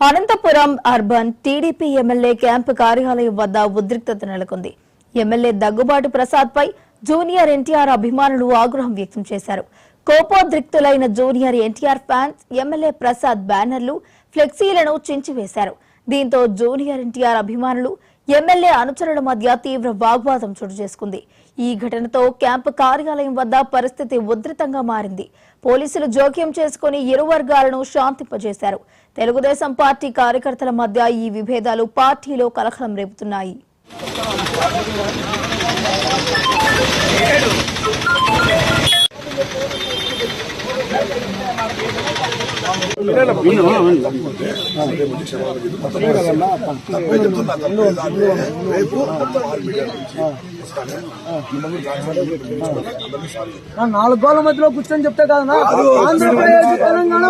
Anantapuram urban TDP MLA camp కార్యాలయం వద్ద ఉద్రిక్తత నెలకొంది. ఎమ్మెల్యే దగ్గుబాటి ప్రసాద్ పై జూనియర్ ఎన్టీఆర్ అభిమానులు ఆగ్రహం వ్యక్తం చేశారు. కోపోద్రిక్తులైన junior NTR fans MLA Prasad బ్యానర్లు, ఫ్లెక్సీలను చించివేశారు. దీంతో జూనియర్ ఎన్టీఆర్ అభిమానులు, ఎమ్మెల్యే అనుచరుల మధ్య తీవ్ర వాగ్వాదం చోటు చేసుకుంది. ఈ ఘటనతో క్యాంపు కార్యాలయం వద్ద పరిస్థితి ఉధృతంగా మారింది. పోలీసులు జోక్యం చేసుకుని ఇరు వర్గాలను శాంతింపజేశారు. తెలుగుదేశం పార్టీ కార్యకర్తల మధ్య ఈ విభేదాలు పార్టీలో కలకలం రేపుతున్నాయి. నాలుగు గోళ్ల మధ్యలో కూర్చొని చెప్తే కదా ఆంధ్రప్రదేశ్ తెలంగాణ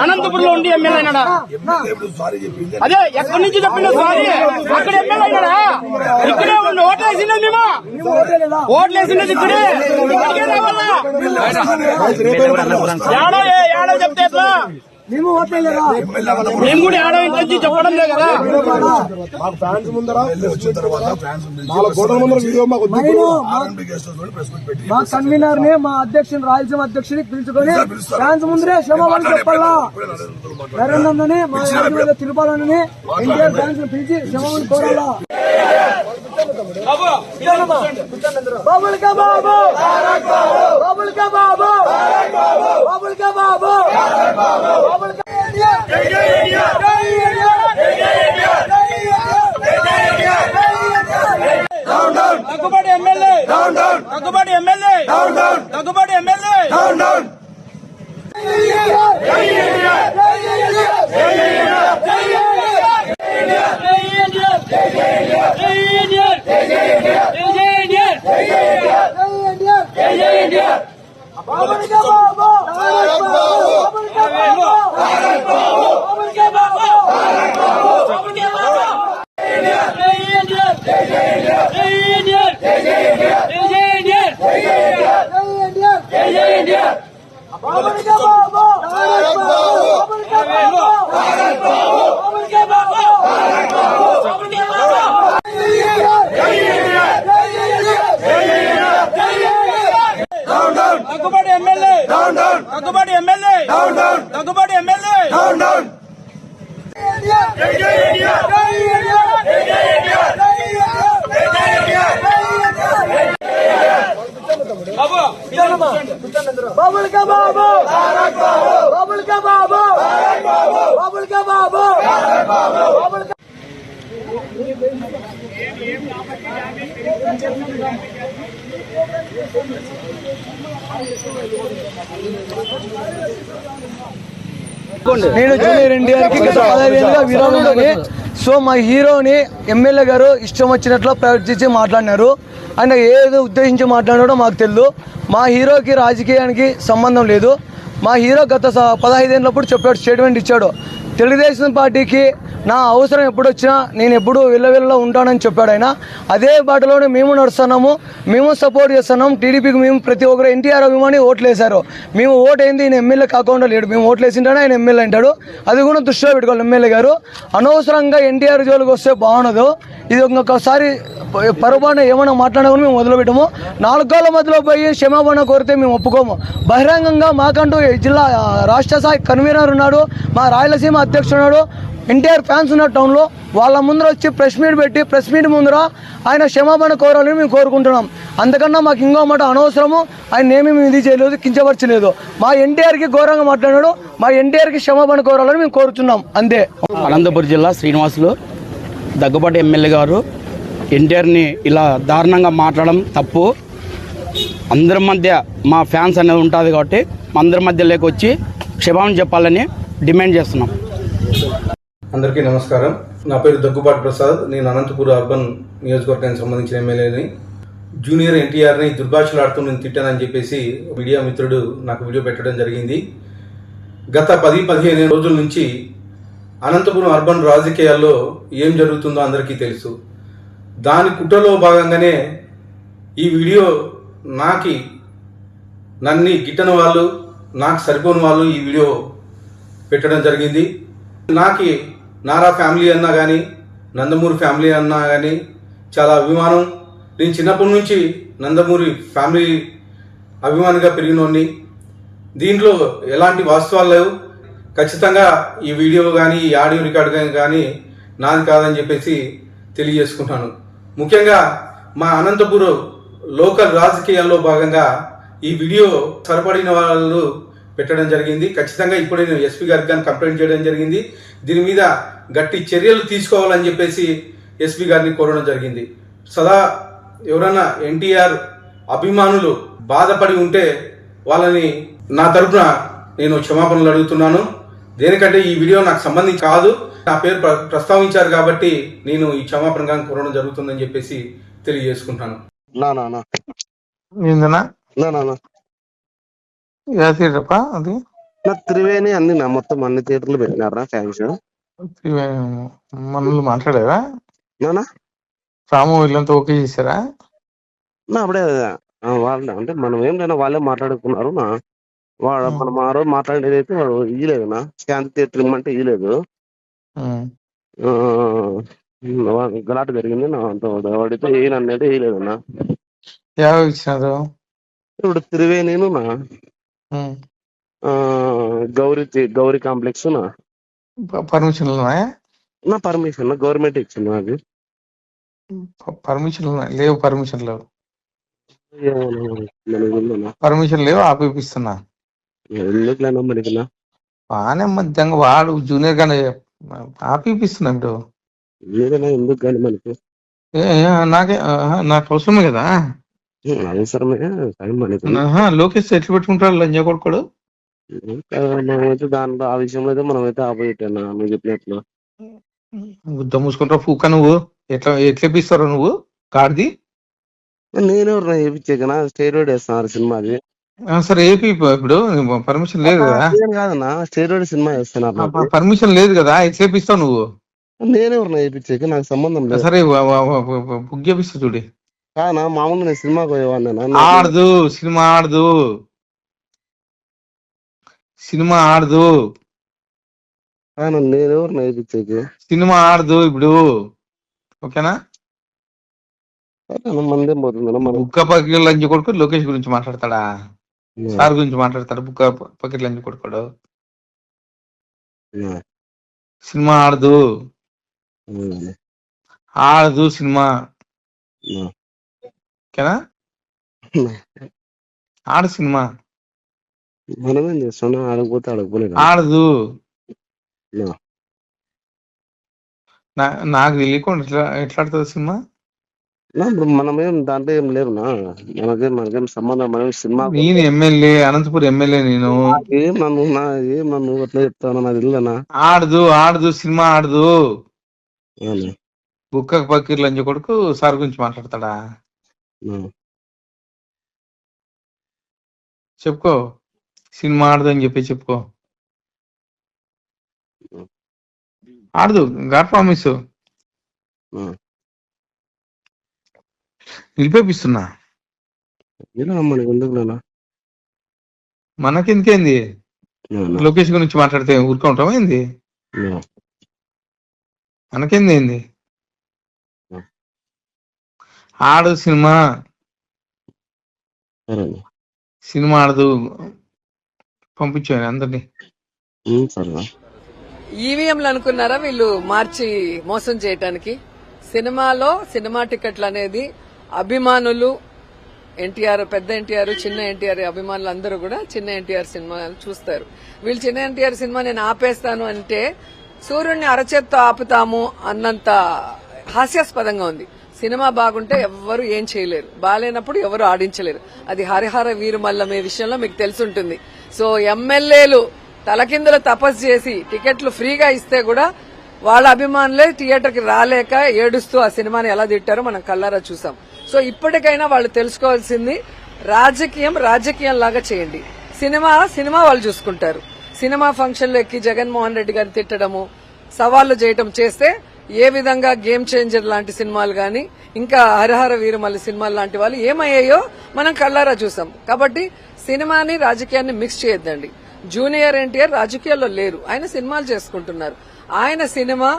అనంతపురంలో ఉండి ఎమ్మెల్యే అయినాడా? అదే ఎక్కడి నుంచి చెప్పిండు సారీ, అక్కడ ఎమ్మెల్యే అయినాడా? ఇక్కడే ఉండి ఓట్లేసినది, మేము ఓట్లేసినది ఇక్కడే. ఏడో చెప్తే ఎట్లా? మేము కూడా ఏడో ఇంటి చెప్పడం లేదు కదా. మా కన్వీనర్ ని, మా అధ్యక్షుని, రాయలసీమ అధ్యక్షుని పిలుచుకొని ఫ్యాన్స్ ముందరే క్షమాపణ చెప్పాలా. నరేంద్రని, మా తిరుపాలని ఎన్టీఆర్ ఫ్యాన్స్ పిలిచి క్షమాపణ కోరాలా. బాబుల్ కా బాబు, బాబుల్ కా బాబు, బాబుల్ కా బాబు, బాబుల్ కా Daggubati MLA, Daggubati MLA, Daggubati MLA. Daggubati MLA, Daggubati MLA, Daggubati MLA. బాబుల్ కా బాబు, బాబుల్ కా బాబు, బాబుల్ కా బాబు, బాబుల్ కా. నేను జూనియర్ ఎన్టీఆర్ కి గత 15 ఏళ్ళుగా విరాళంలోని సో మా హీరోని ఎమ్మెల్యే గారు ఇష్టం వచ్చినట్లు ప్రవర్తించి మాట్లాడినారు. ఆయన ఏదో ఉద్దేశించి మాట్లాడాడో మాకు తెలియదు. మా హీరోకి రాజకీయానికి సంబంధం లేదు. మా హీరో గత 15 ఏళ్ళప్పుడు చెప్పాడు, స్టేట్మెంట్ ఇచ్చాడు. తెలుగుదేశం పార్టీకి నా అవసరం ఎప్పుడు వచ్చినా నేను ఎప్పుడు వెళ్ళలో ఉంటానని చెప్పాడు ఆయన. అదే బాటలోనే మేము నడుస్తున్నాము, మేము సపోర్ట్ చేస్తున్నాం. టీడీపీకి మేము ప్రతి ఒక్కరు ఎన్టీఆర్ అభిమాని ఓట్లు వేశారు. మేము ఓటు అయింది ఈయన ఎమ్మెల్యే కాకుండా లేడు. మేము ఓట్లు వేసింటానే ఆయన ఎమ్మెల్యే అంటాడు. అది కూడా దృష్టిలో పెట్టుకోవాలి ఎమ్మెల్యే గారు. అనవసరంగా ఎన్టీఆర్ జోలికి వస్తే బాగుండదు. ఇది ఇంకొకసారి పొరపాటున ఏమైనా మాట్లాడమని మేము వదిలిపెట్టము. 4 గోళ్ల మధ్యలో పోయి క్షమాపణ కోరితే మేము ఒప్పుకోము. బహిరంగంగా మాకంటూ జిల్లా రాష్ట్ర స్థాయి కన్వీనర్ ఉన్నాడు, మా రాయలసీమ అధ్యక్షుడు ఉన్నాడు, ఎన్టీఆర్ ఫ్యాన్స్ ఉన్న టౌన్లో. వాళ్ళ ముందర వచ్చి ప్రెస్ మీట్ పెట్టి ప్రెస్ మీట్ ముందర ఆయన క్షమాపణ కోరాలని మేము కోరుకుంటున్నాం. అంతకన్నా మాకు ఇంకో మాట అనవసరము. ఆయన ఏమీ మేము ఇది చేయలేదు, కించపరచలేదు. మా ఎన్టీఆర్కి ఘోరంగా మాట్లాడాడు. మా ఎన్టీఆర్కి క్షమాపణ కోరాలని మేము కోరుతున్నాం, అంతే. అనంతపురం జిల్లా శ్రీనివాసులు దగ్గుబాటి ఎమ్మెల్యే గారు ఎన్టీఆర్ని ఇలా దారుణంగా మాట్లాడడం తప్పు. అందరి మధ్య మా ఫ్యాన్స్ అనేది ఉంటుంది కాబట్టి అందరి మధ్య లేకొచ్చి క్షమాపణ చెప్పాలని డిమాండ్ చేస్తున్నాం. అందరికీ నమస్కారం. నా పేరు దగ్గుబాటి ప్రసాద్. నేను అనంతపురం అర్బన్ నియోజకవర్గానికి సంబంధించిన ఎమ్మెల్యేని. జూనియర్ ఎన్టీఆర్ని దుర్భాషలాడుతూ నేను తిట్టానని చెప్పేసి మీడియా మిత్రుడు నాకు వీడియో పెట్టడం జరిగింది. గత 10-15 రోజుల నుంచి అనంతపురం అర్బన్ రాజకీయాల్లో ఏం జరుగుతుందో అందరికీ తెలుసు. దాని కుట్రలో భాగంగానే ఈ వీడియో నన్ను గిట్టని వాళ్ళు, నాకు సరిపోని వాళ్ళు ఈ వీడియో పెట్టడం జరిగింది. నారా ఫ్యామిలీ అన్నా కానీ, నందమూరి ఫ్యామిలీ అన్నా కానీ చాలా అభిమానం. నేను చిన్నప్పటి నుంచి నందమూరి ఫ్యామిలీ అభిమానిగా పెరిగినోడిని. దీంట్లో ఎలాంటి వాస్తవాలు లేవు. ఖచ్చితంగా ఈ వీడియో కానీ, ఈ ఆడియో రికార్డు కానీ నాది కాదని చెప్పేసి తెలియజేసుకుంటాను. ముఖ్యంగా మా అనంతపురం లోకల్ రాజకీయాల్లో భాగంగా ఈ వీడియో సరిపడిన వాళ్ళు పెట్టడం జరిగింది. ఖచ్చితంగా ఇప్పుడు నేను ఎస్పీ గారికి కానీ కంప్లైంట్ చేయడం జరిగింది. దీని మీద గట్టి చర్యలు తీసుకోవాలని చెప్పేసి ఎస్పీ గారిని కోరడం జరిగింది. సదా ఎవరన్నా ఎన్టీఆర్ అభిమానులు బాధపడి ఉంటే వాళ్ళని నా తరపున నేను క్షమాపణలు అడుగుతున్నాను. దేనికంటే ఈ వీడియో నాకు సంబంధించి కాదు, నా పేరు ప్రస్తావించారు కాబట్టి నేను ఈ క్షమాపణగా కోరడం జరుగుతుందని చెప్పేసి తెలియజేసుకుంటాను. అది త్రివేణి అన్ని మొత్తం అన్ని థియేటర్లు పెట్టినారా ఫ్యాన్స్? మనల్ని మాట్లాడారా? నానా రాము వీళ్ళంతా ఓకే చేశారా? అప్పుడే వాళ్ళు అంటే మనం ఏం లేదా వాళ్ళే మాట్లాడుకున్నారు. మనం ఆ రోజు మాట్లాడేది అయితే వాడు ఇయ్యలేదు నా శాంతి థియేటర్ ఇమ్మంటే ఇయ్యలేదు. గలాట జరిగింది నా వాడితే ఏనన్నది వేయలేదు నా. ఎవరు ఇచ్చినారు? ఇప్పుడు త్రివేణిను నా గౌరీ కాంప్లెక్స్ నా పర్మిషన్లు ఉన్నాయా? నా పర్మిషన్ గవర్నమెంట్ ఇచ్చింది నాకు. పర్మిషన్లు లేవు, పర్మిషన్ లేవు, మనకి పర్మిషన్ లేవు, ఆపిస్తున్నా. ఎందుకులేనా మనకి బాగానే మధ్యంగా వాడు జూనియర్ గానే ఆపిస్తున్నా. ఇప్పుడు ఏదైనా ఎందుకు కానీ మనకి నాకు అవసరమే కదా. అవసరమే కానీ మనకి లోకేష్ ఎట్లా పెట్టుకుంటాడు లంజా కొడుకోడు. మనమైతే దాంట్లో ఆ విషయంలో అయితే మనమైతే ఆపోజిట్ అన్నా నువ్వు చెప్పినట్లు. గుద్ద మూసుకుంటావు పూక. నువ్వు ఎట్లా ఎట్లేపిస్తావు నువ్వు కార్ది? నేనెవరు వేయించాకనా స్టేరోయిడ్ వేస్తున్నారు సినిమాది. సరే ఏపీ ఇప్పుడు పర్మిషన్ లేదు కదా. కాదన్నా స్టేరోయిడ్ సినిమా వేస్తున్నారు, పర్మిషన్ లేదు కదా, ఎట్లేపిస్తావు నువ్వు? నేనెవరు వేయించాక నాకు సంబంధం లేదు. సరే బుక్ చేపిస్తా చూడి. కానా మామూలు నేను సినిమాకి పోయేవాడినా. ఆడదు సినిమా, ఆడదు సినిమా, ఆడదు నేనెవరు వేయించాక సినిమా, ఆడదు ఇప్పుడు. ఓకేనా? మందేం పోతుంది. బుక్క పకెట్ లంచ్ కొడుకు లోకేష్ గురించి మాట్లాడతాడా? సార్ గురించి మాట్లాడతాడు. బుక్క పకెట్ లంచ్ కొడుకోడు. సినిమా ఆడదు, ఆడదు సినిమా. ఓకేనా? ఆడు సినిమా మనమేం చేస్తున్నాం? ఆడకపోతే ఆడకపోలేదు. ఆడదు. నాకు తెలియకుండా ఎట్లా ఆడుతుంది సినిమా? ఇప్పుడు మనమేం దాంట్లో ఏం లేవునా, మనకేం సంబంధం. మనం సినిమా నేను ఎమ్మెల్యే, అనంతపురం ఎమ్మెల్యే. నేను ఏం నన్ను అట్లా చెప్తాను నాకు తెలియదనా. ఆడదు, ఆడదు సినిమా, ఆడదు. బుక్క పకీర్ లంచ కొడుకు సార్ గురించి మాట్లాడతాడా? చెప్పుకో, సినిమా ఆడదు అని చెప్పి చెప్పుకో. ఆడదు, గాడ్ ప్రామిస్ నిలిపేపిస్తున్నా. మనకెందుకేంది? లోకేష్ గురించి మాట్లాడితే ఊరుకుంటాం ఏంది? మనకేంది ఏంది? ఆడు సినిమా, సినిమా ఆడదు. పంపించాను అందరినీ. ఈవీఎంలు అనుకున్నారా వీళ్ళు మార్చి మోసం చేయటానికి? సినిమాలో సినిమా టికెట్లు అనేది అభిమానులు, ఎన్టీఆర్, పెద్ద ఎన్టీఆర్, చిన్న ఎన్టీఆర్ అభిమానులు అందరూ కూడా చిన్న ఎన్టీఆర్ సినిమా చూస్తారు. వీళ్ళు చిన్న ఎన్టీఆర్ సినిమా నేను ఆపేస్తాను అంటే సూర్యుడిని అరచేత్తో ఆపుతాము అన్నంత హాస్యాస్పదంగా ఉంది. సినిమా బాగుంటే ఎవ్వరు ఏం చేయలేరు, బాగాలేనప్పుడు ఎవరు ఆడించలేరు. అది హరిహర వీరుమల్లమే విషయంలో మీకు తెలుసుంటుంది. సో ఎమ్మెల్యేలు తలకిందుల తపస్సు చేసి టికెట్లు ఫ్రీగా ఇస్తే కూడా వాళ్ళ అభిమానులే థియేటర్కి రాలేక ఏడుస్తూ ఆ సినిమాని ఎలా తిట్టారో మనం కళ్ళారా చూసాం. సో ఇప్పటికైనా వాళ్ళు తెలుసుకోవాల్సింది, రాజకీయం లాగా చేయండి. సినిమా వాళ్ళు చూసుకుంటారు. సినిమా ఫంక్షన్లో ఎక్కి జగన్మోహన్ రెడ్డి గారిని తిట్టడము, సవాళ్లు చేస్తే ఏ విధంగా గేమ్ చేంజర్ లాంటి సినిమాలు గాని ఇంకా హరహర వీరమల్లి సినిమాలు లాంటి వాళ్ళు ఏమయ్యాయో మనం కళ్ళారా చూసాం. కాబట్టి సినిమాని రాజకీయాన్ని మిక్స్ చేయొద్దండి. జూనియర్ ఎన్టీఆర్ రాజకీయాల్లో లేరు, ఆయన సినిమాలు చేసుకుంటున్నారు. ఆయన సినిమా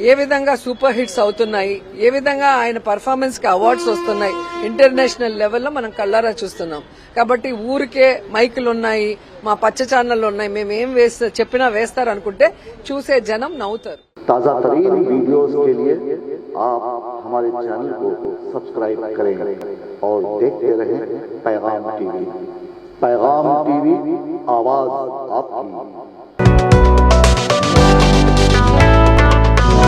ఏ విధంగా సూపర్ హిట్స్ అవుతున్నాయి, ఏ విధంగా ఆయన పర్ఫార్మెన్స్ కి అవార్డ్స్ వస్తున్నాయి ఇంటర్నేషనల్ లెవెల్లో మనం కళ్ళారా చూస్తున్నాం. కాబట్టి ఊరికే మైకులు ఉన్నాయి, మా పచ్చ ఛానళ్ళు ఉన్నాయి, మేము ఏం చెప్పినా వేస్తారు అనుకుంటే చూసే జనం నవ్వుతారు. ताज़ा तरीन वीडियोस के लिए आप हमारे चैनल को सब्सक्राइब करें और देखते रहें पैगाम टीवी। पैगाम टीवी, आवाज आपकी।